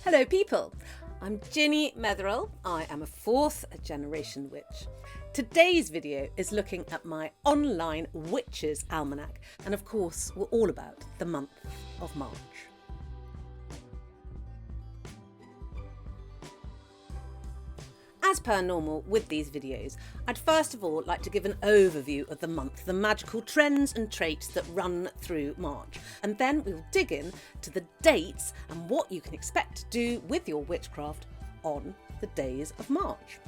Hello people, I'm Ginnymetheral. I am a 4th generation witch. Today's video is looking at my online witches almanac, and of course we're all about the month of March. As per normal with these videos, I'd first of all like to give an overview of the month, the magical trends and traits that run through March, and then we'll dig in to the dates and what you can expect to do with your witchcraft on the days of March.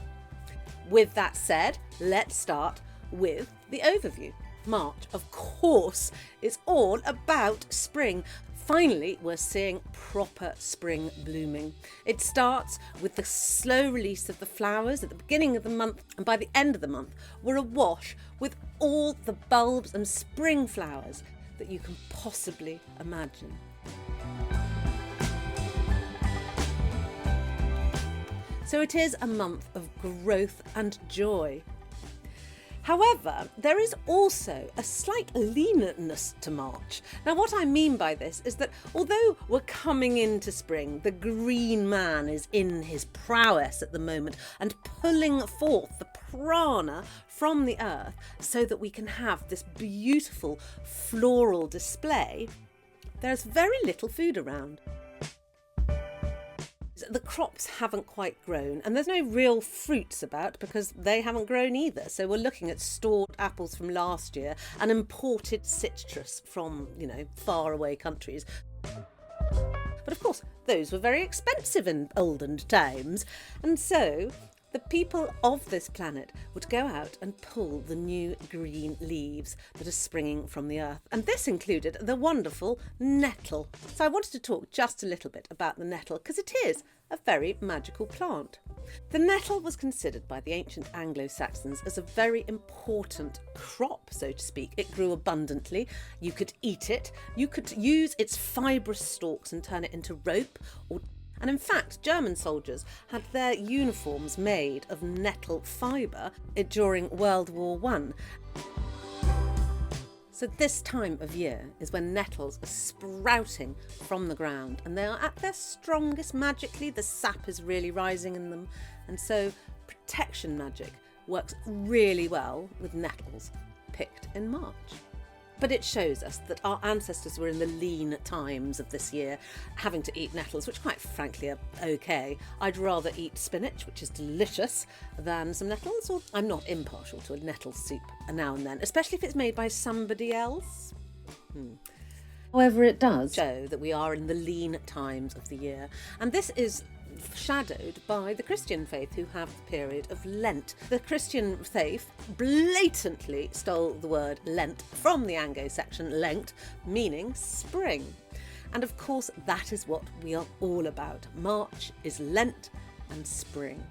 With that said, let's start with the overview. March, of course, is all about spring. Finally, we're seeing proper spring blooming. It starts with the slow release of the flowers at the beginning of the month, and by the end of the month, we're awash with all the bulbs and spring flowers that you can possibly imagine. So it is a month of growth and joy. However, there is also a slight leanness to March. Now, what I mean by this is that although we're coming into spring, the green man is in his prowess at the moment and pulling forth the prana from the earth so that we can have this beautiful floral display, there's very little food around. The crops haven't quite grown and there's no real fruits about because they haven't grown either. So we're looking at stored apples from last year and imported citrus from, far away countries. But of course, those were very expensive in olden times. And so the people of this planet would go out and pull the new green leaves that are springing from the earth. And this included the wonderful nettle. So I wanted to talk just a little bit about the nettle because it is a very magical plant. The nettle was considered by the ancient Anglo-Saxons as a very important crop, so to speak. It grew abundantly. You could eat it. You could use its fibrous stalks and turn it into rope and in fact, German soldiers had their uniforms made of nettle fibre during World War I. So this time of year is when nettles are sprouting from the ground and they are at their strongest magically. The sap is really rising in them, and so protection magic works really well with nettles picked in March. But it shows us that our ancestors were in the lean times of this year, having to eat nettles, which quite frankly are okay. I'd rather eat spinach, which is delicious, than some nettles. Or I'm not impartial to a nettle soup now and then, especially if it's made by somebody else. However, it does show that we are in the lean times of the year. And this is shadowed by the Christian faith, who have the period of Lent. The Christian faith blatantly stole the word Lent from the Anglo-Saxon Lent, meaning spring. And of course, that is what we are all about. March is Lent and spring.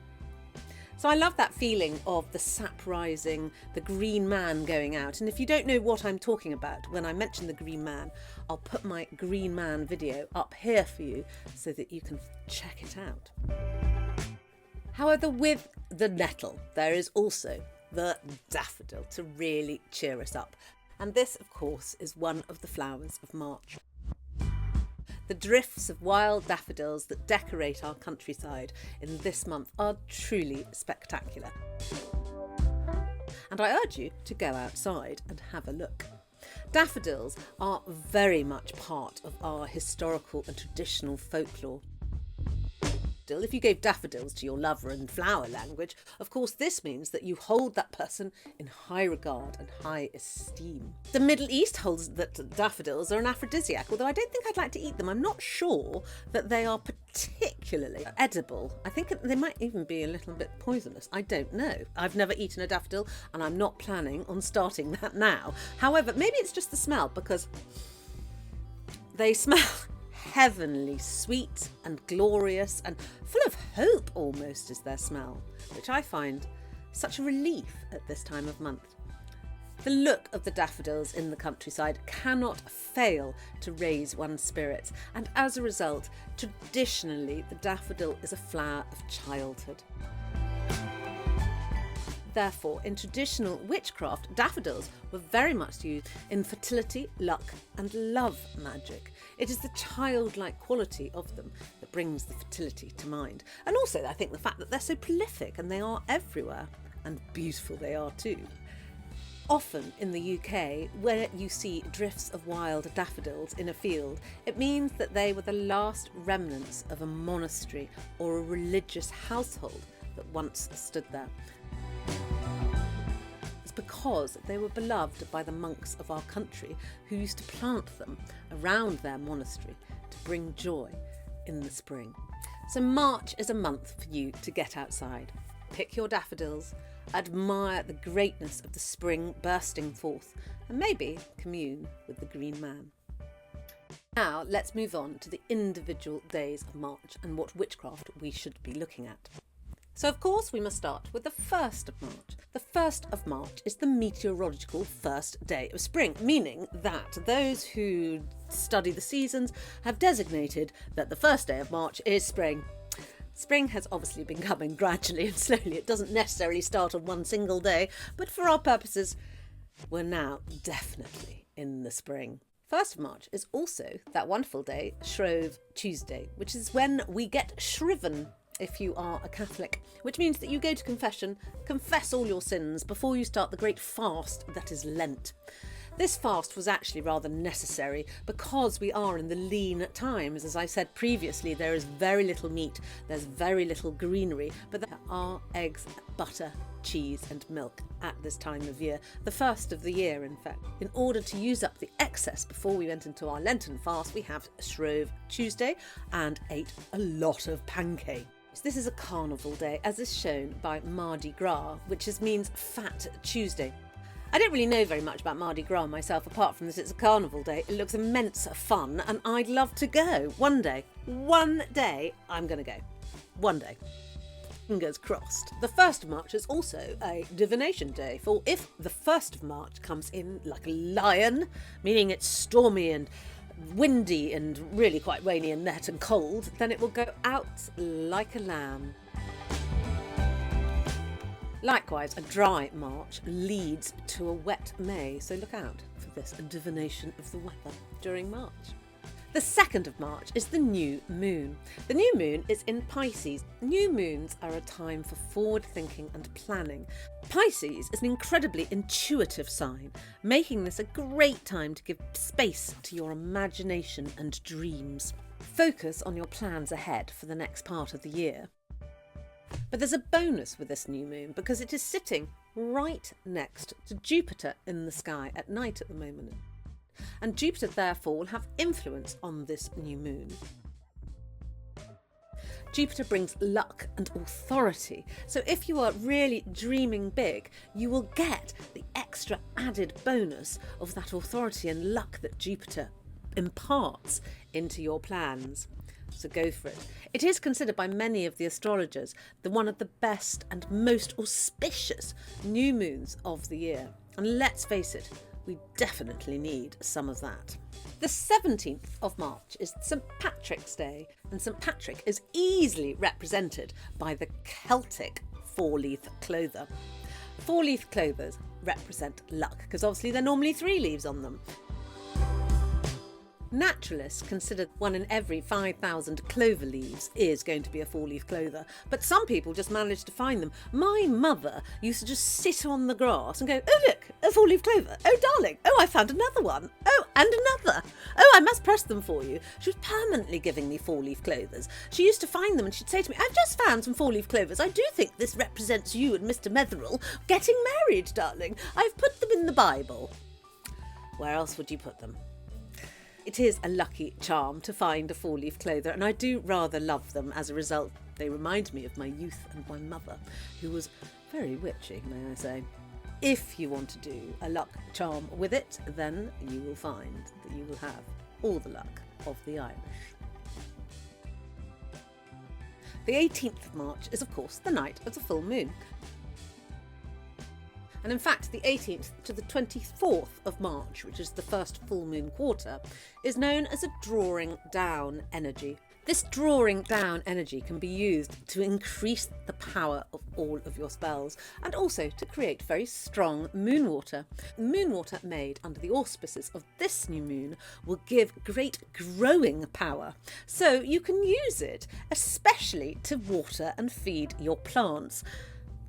So I love that feeling of the sap rising, the green man going out. And if you don't know what I'm talking about when I mention the green man, I'll put my green man video up here for you so that you can check it out. However, with the nettle, there is also the daffodil to really cheer us up. And this, of course, is one of the flowers of March. The drifts of wild daffodils that decorate our countryside in this month are truly spectacular. And I urge you to go outside and have a look. Daffodils are very much part of our historical and traditional folklore. If you gave daffodils to your lover in flower language, of course this means that you hold that person in high regard and high esteem. The Middle East holds that daffodils are an aphrodisiac, although I don't think I'd like to eat them. I'm not sure that they are particularly edible. I think they might even be a little bit poisonous. I don't know. I've never eaten a daffodil and I'm not planning on starting that now. However, maybe it's just the smell, because they smell heavenly sweet and glorious and full of hope almost is their smell, which I find such a relief at this time of month. The look of the daffodils in the countryside cannot fail to raise one's spirits, and as a result, traditionally the daffodil is a flower of childhood. Therefore, in traditional witchcraft, daffodils were very much used in fertility, luck and love magic. It is the childlike quality of them that brings the fertility to mind. And also, I think the fact that they're so prolific and they are everywhere, and beautiful they are too. Often in the UK, where you see drifts of wild daffodils in a field, it means that they were the last remnants of a monastery or a religious household that once stood there. It's because they were beloved by the monks of our country who used to plant them around their monastery to bring joy in the spring. So March is a month for you to get outside, pick your daffodils, admire the greatness of the spring bursting forth, and maybe commune with the Green Man. Now let's move on to the individual days of March and what witchcraft we should be looking at. So of course we must start with the 1st of March. The 1st of March is the meteorological first day of spring, meaning that those who study the seasons have designated that the first day of March is spring. Spring has obviously been coming gradually and slowly. It doesn't necessarily start on one single day, but for our purposes, we're now definitely in the spring. 1st of March is also that wonderful day, Shrove Tuesday, which is when we get shriven if you are a Catholic, which means that you go to confession, confess all your sins before you start the great fast that is Lent. This fast was actually rather necessary because we are in the lean times. As I said previously, there is very little meat, there's very little greenery, but there are eggs, butter, cheese and milk at this time of year, the first of the year in fact. In order to use up the excess before we went into our Lenten fast, we have Shrove Tuesday and ate a lot of pancakes. This is a carnival day, as is shown by Mardi Gras, which means Fat Tuesday. I don't really know very much about Mardi Gras myself, apart from that it's a carnival day. It looks immense fun, and I'd love to go one day. One day, I'm going to go. One day. Fingers crossed. The 1st of March is also a divination day, for if the 1st of March comes in like a lion, meaning it's stormy and windy and really quite rainy and wet and cold, then it will go out like a lamb. Likewise, a dry March leads to a wet May, so look out for this divination of the weather during March. The 2nd of March is the new moon. The new moon is in Pisces. New moons are a time for forward thinking and planning. Pisces is an incredibly intuitive sign, making this a great time to give space to your imagination and dreams. Focus on your plans ahead for the next part of the year. But there's a bonus with this new moon because it is sitting right next to Jupiter in the sky at night at the moment. And Jupiter therefore will have influence on this new moon. Jupiter brings luck and authority, so if you are really dreaming big, you will get the extra added bonus of that authority and luck that Jupiter imparts into your plans. So go for it. It is considered by many of the astrologers one of the best and most auspicious new moons of the year. And let's face it, we definitely need some of that. The 17th of March is St Patrick's Day, and St Patrick is easily represented by the Celtic four-leaf clover. Four-leaf clovers represent luck, because obviously there are normally 3 leaves on them. Naturalists consider 1 in every 5,000 clover leaves is going to be a 4-leaf clover, but some people just manage to find them. My mother used to just sit on the grass and go, "Oh look, a 4-leaf clover. Oh darling, oh I found another one. Oh, and another. Oh, I must press them for you." She was permanently giving me 4-leaf clovers. She used to find them and she'd say to me, "I've just found some 4-leaf clovers. I do think this represents you and Mr. Metheral getting married, darling. I've put them in the Bible." Where else would you put them? It is a lucky charm to find a 4-leaf clover, and I do rather love them as a result. They remind me of my youth and my mother, who was very witchy, may I say. If you want to do a luck charm with it, then you will find that you will have all the luck of the Irish. The 18th of March is, of course, the night of the full moon. And in fact, the 18th to the 24th of March, which is the first full moon quarter, is known as a drawing down energy. This drawing down energy can be used to increase the power of all of your spells and also to create very strong moon water. Moon water made under the auspices of this new moon will give great growing power, so you can use it especially to water and feed your plants.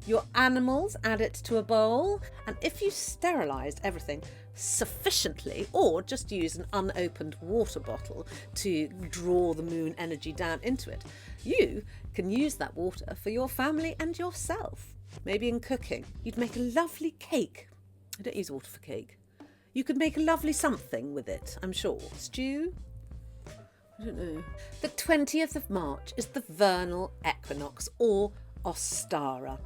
Your animals, add it to a bowl, and if you sterilised everything sufficiently, or just use an unopened water bottle to draw the moon energy down into it, you can use that water for your family and yourself. Maybe in cooking, you'd make a lovely cake. I don't use water for cake. You could make a lovely something with it, I'm sure. Stew? I don't know. The 20th of March is the vernal equinox, or Ostara.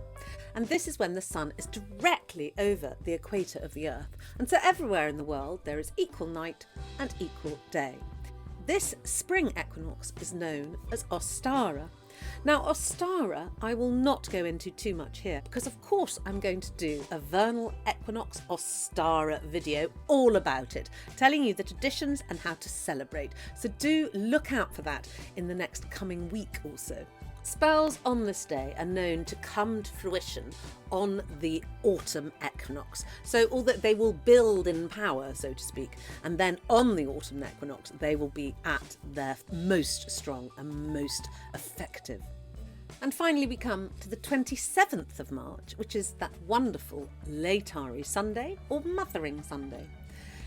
And this is when the sun is directly over the equator of the earth. And so everywhere in the world there is equal night and equal day. This spring equinox is known as Ostara. Now Ostara I will not go into too much here because of course I'm going to do a vernal equinox Ostara video all about it, telling you the traditions and how to celebrate. So do look out for that in the next coming week or so. Spells on this day are known to come to fruition on the autumn equinox, so although they will build in power, so to speak, and then on the autumn equinox they will be at their most strong and most effective. And finally we come to the 27th of March, which is that wonderful Laetare Sunday or Mothering Sunday.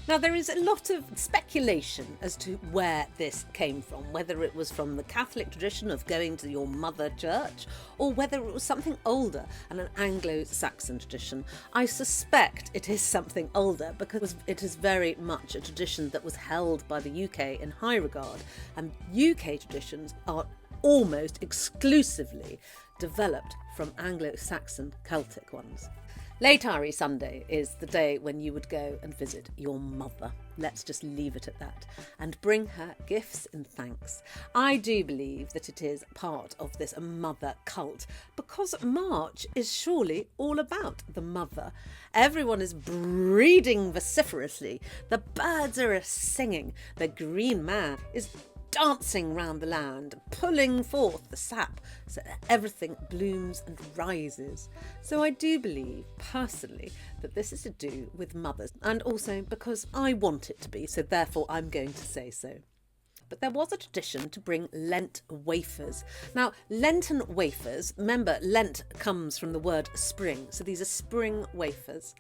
Now there is a lot of speculation as to where this came from, whether it was from the Catholic tradition of going to your mother church or whether it was something older and an Anglo-Saxon tradition. I suspect it is something older because it is very much a tradition that was held by the UK in high regard, and UK traditions are almost exclusively developed from Anglo-Saxon Celtic ones. Laetare Sunday is the day when you would go and visit your mother. Let's just leave it at that. And bring her gifts and thanks. I do believe that it is part of this mother cult because March is surely all about the mother. Everyone is breeding vociferously. The birds are singing. The green man is dancing round the land, pulling forth the sap so that everything blooms and rises. So I do believe, personally, that this is to do with mothers, and also because I want it to be, so therefore I'm going to say so. But there was a tradition to bring Lent wafers. Now, Lenten wafers, remember Lent comes from the word spring, so these are spring wafers,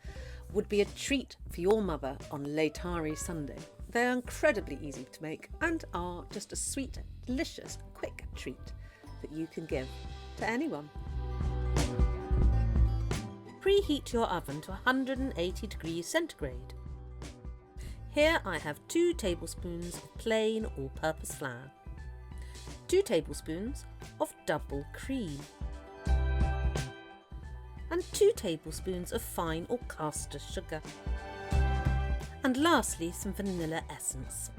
would be a treat for your mother on Laetare Sunday. They're incredibly easy to make and are just a sweet, delicious, quick treat that you can give to anyone. Preheat your oven to 180 degrees centigrade. Here I have 2 tablespoons of plain all-purpose flour, 2 tablespoons of double cream, and 2 tablespoons of fine or caster sugar. And lastly, some vanilla essence.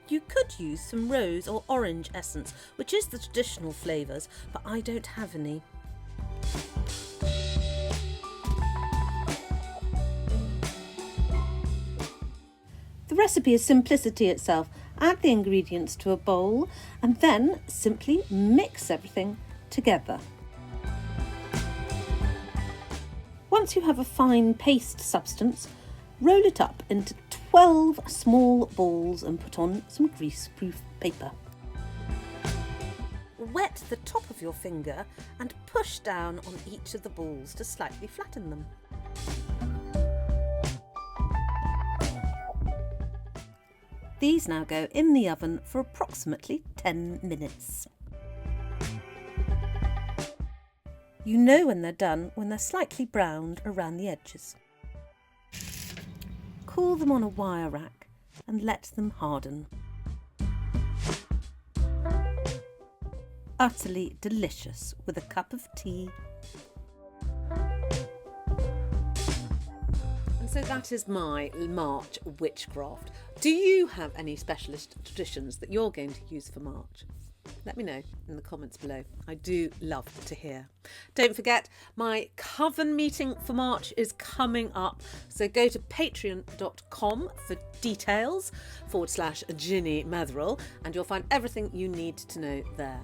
You could use some rose or orange essence, which is the traditional flavours, but I don't have any. The recipe is simplicity itself. Add the ingredients to a bowl and then simply mix everything together. Once you have a fine paste substance, roll it up into 12 small balls and put on some grease-proof paper. Wet the top of your finger and push down on each of the balls to slightly flatten them. These now go in the oven for approximately 10 minutes. You know when they're done when they're slightly browned around the edges. Cool them on a wire rack and let them harden. Utterly delicious with a cup of tea. And so that is my March witchcraft. Do you have any specialist traditions that you're going to use for March? Let me know in the comments below. I do love to hear. Don't forget, my coven meeting for March is coming up. So go to patreon.com for details /Ginnymetheral, and you'll find everything you need to know there.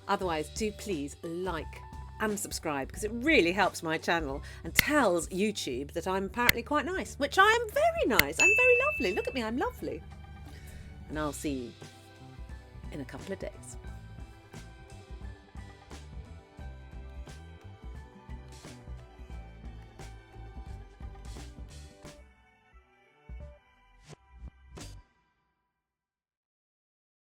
Otherwise, do please like and subscribe, because it really helps my channel and tells YouTube that I'm apparently quite nice, which I am very nice. I'm very lovely. Look at me, I'm lovely. And I'll see you in a couple of days.